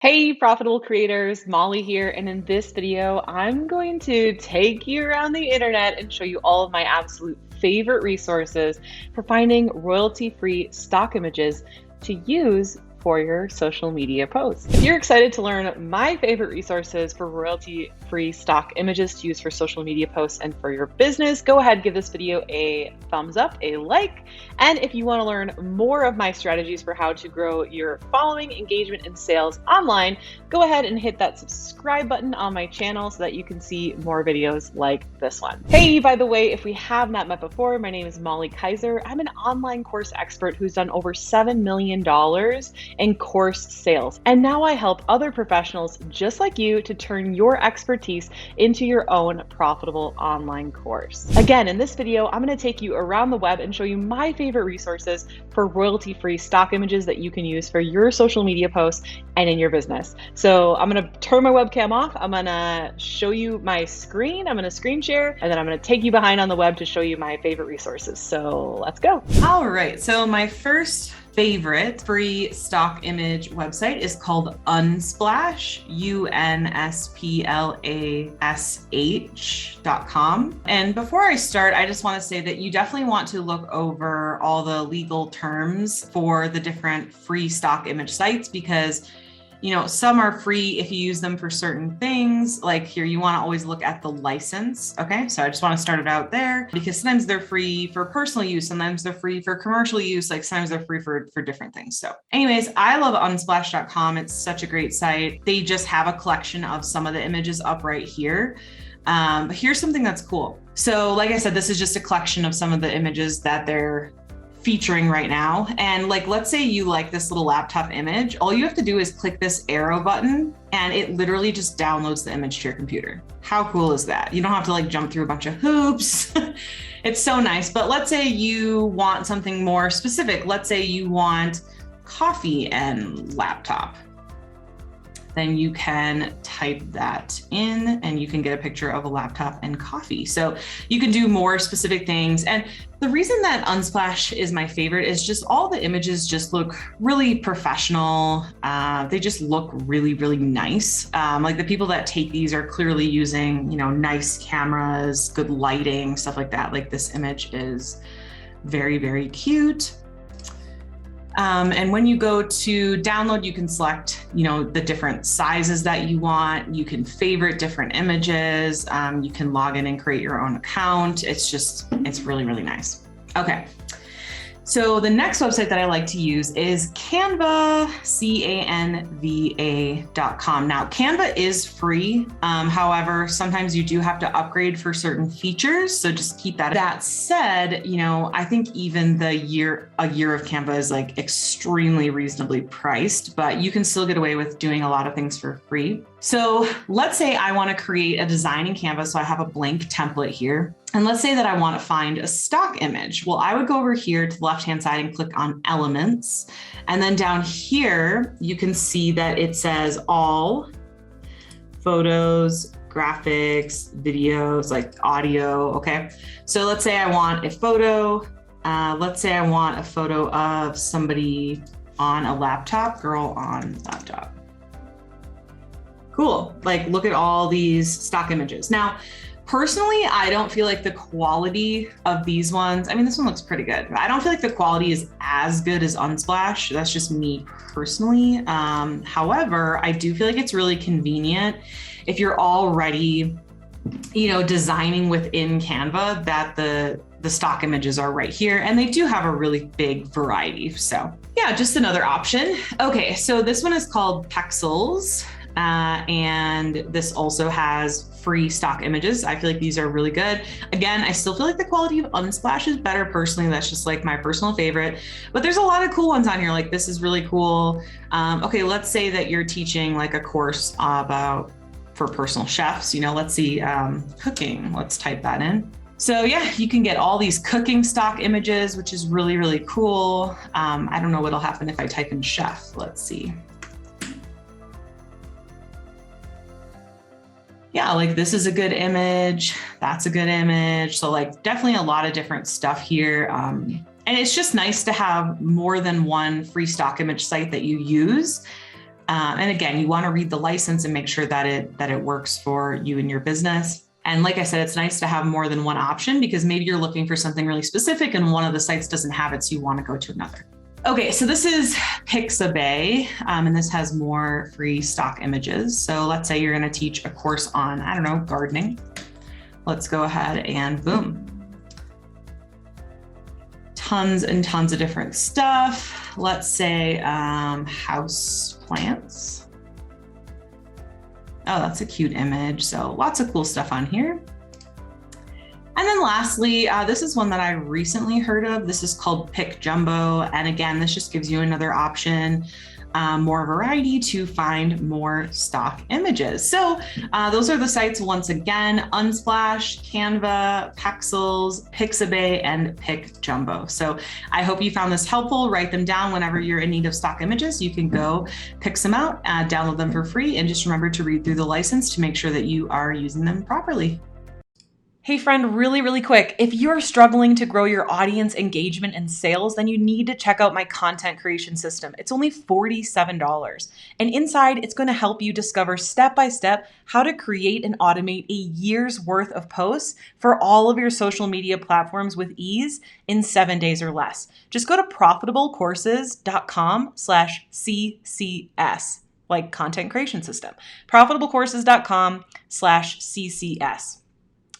Hey, profitable creators, Molly here, and in this video, I'm going to take you around the internet and show you all of my absolute favorite resources for finding royalty-free stock images to use for your social media posts. If you're excited to learn my favorite resources for royalty-free stock images to use for social media posts and for your business, go ahead, give this video a thumbs up, a like, and if you want to learn more of my strategies for how to grow your following, engagement, and sales online, go ahead and hit that subscribe button on my channel so that you can see more videos like this one. Hey, by the way, if we have not met before, my name is Molly Kaiser. I'm an online course expert who's done over $7 million in course sales. And now I help other professionals just like you to turn your expertise into your own profitable online course. Again, in this video, I'm going to take you around the web and show you my favorite resources for royalty-free stock images that you can use for your social media posts and in your business. So I'm going to turn my webcam off. I'm going to show you my screen. I'm going to screen share, and then I'm going to take you behind on the web to show you my favorite resources. So let's go. All right. So my first favorite free stock image website is called Unsplash, UNSPLASH.com. And before I start, I just want to say that you definitely want to look over all the legal terms for the different free stock image sites because some are free if you use them for certain things. Like here, you want to always look at the license. Okay. So I just want to start it out there because sometimes they're free for personal use. Sometimes they're free for commercial use. Like sometimes they're free for different things. So anyways, I love unsplash.com. It's such a great site. They just have a collection of some of the images up right here. But here's something that's cool. So like I said, this is just a collection of some of the images that they're featuring right now. And let's say you like this little laptop image, all you have to do is click this arrow button and it literally just downloads the image to your computer. How cool is that? You don't have to jump through a bunch of hoops. It's so nice. But let's say you want something more specific. Let's say you want coffee and laptop. Then you can type that in and you can get a picture of a laptop and coffee. So you can do more specific things. And the reason that Unsplash is my favorite is just all the images just look really professional. They just look really, really nice. The people that take these are clearly using, nice cameras, good lighting, stuff like that. Like this image is very, very cute. And when you go to download, you can select, the different sizes that you want. You can favorite different images. You can log in and create your own account. It's really, really nice. Okay. So the next website that I like to use is Canva, Canva.com. Now, Canva is free. However, sometimes you do have to upgrade for certain features. So just keep that. That said, I think even a year of Canva is extremely reasonably priced, but you can still get away with doing a lot of things for free. So let's say I want to create a design in Canva. So I have a blank template here. And let's say that I want to find a stock image. Well, I would go over here to the left-hand side and click on elements. And then down here, you can see that it says all photos, graphics, videos, audio. Okay. So let's say I want a photo. Let's say I want a photo of somebody on a laptop, girl on laptop. Cool. Look at all these stock images. Now, personally, I don't feel like the quality of these ones, this one looks pretty good. I don't feel like the quality is as good as Unsplash. That's just me personally. However, I do feel like it's really convenient if you're already, designing within Canva that the stock images are right here. And they do have a really big variety. So yeah, just another option. Okay, so this one is called Pexels. And this also has free stock images. I feel like these are really good. Again, I still feel like the quality of Unsplash is better personally. That's just my personal favorite, but there's a lot of cool ones on here. This is really cool. Okay, let's say that you're teaching a course for personal chefs, let's see, cooking, let's type that in. So yeah, you can get all these cooking stock images, which is really, really cool. I don't know what'll happen if I type in chef. Let's see. Yeah, this is a good image. That's a good image. So definitely a lot of different stuff here. And it's just nice to have more than one free stock image site that you use. And again, you want to read the license and make sure that it works for you and your business. And like I said, it's nice to have more than one option because maybe you're looking for something really specific and one of the sites doesn't have it, so you want to go to another. Okay, so this is Pixabay, and this has more free stock images. So let's say you're going to teach a course on, I don't know, gardening. Let's go ahead and boom. Tons and tons of different stuff. Let's say house plants. Oh, that's a cute image. So lots of cool stuff on here. And then lastly, this is one that I recently heard of. This is called Pick Jumbo. And again, this just gives you another option, more variety to find more stock images. So those are the sites once again: Unsplash, Canva, Pexels, Pixabay, and Pick Jumbo. So I hope you found this helpful. Write them down whenever you're in need of stock images. You can go pick some out, download them for free, and just remember to read through the license to make sure that you are using them properly. Hey friend, really quick, if you're struggling to grow your audience engagement and sales, then you need to check out my content creation system. It's only $47. And inside, it's going to help you discover step-by-step how to create and automate a year's worth of posts for all of your social media platforms with ease in 7 days or less. Just go to profitablecourses.com/CCS, like content creation system. profitablecourses.com/CCS.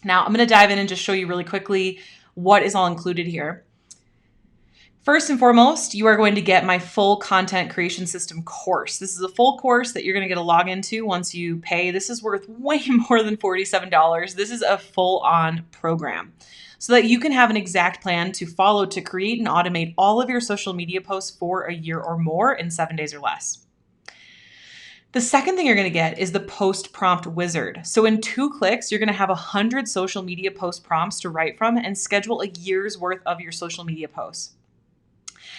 Now, I'm going to dive in and just show you really quickly what is all included here. First and foremost, you are going to get my full content creation system course. This is a full course that you're going to get a login to once you pay. This is worth way more than $47. This is a full-on program so that you can have an exact plan to follow to create and automate all of your social media posts for a year or more in 7 days or less. The second thing you're going to get is the post prompt wizard. So in 2 clicks, you're going to have 100 social media post prompts to write from and schedule a year's worth of your social media posts.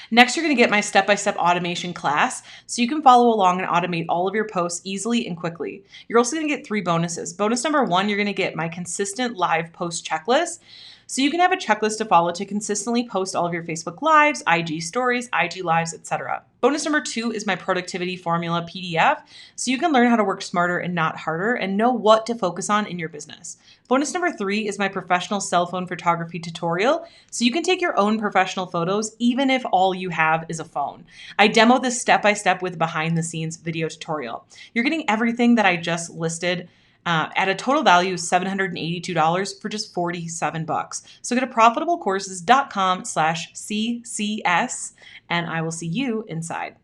Next, you're going to get my step-by-step automation class so you can follow along and automate all of your posts easily and quickly. You're also going to get 3 bonuses. Bonus number 1, you're going to get my consistent live post checklist. So you can have a checklist to follow to consistently post all of your Facebook Lives, IG Stories, IG Lives, etc. Bonus number 2 is my productivity formula PDF, so you can learn how to work smarter and not harder and know what to focus on in your business. Bonus number 3 is my professional cell phone photography tutorial, so you can take your own professional photos even if all you have is a phone. I demo this step-by-step with a behind-the-scenes video tutorial. You're getting everything that I just listed at a total value of $782 for just $47. So go to profitablecourses.com/CCS and I will see you inside.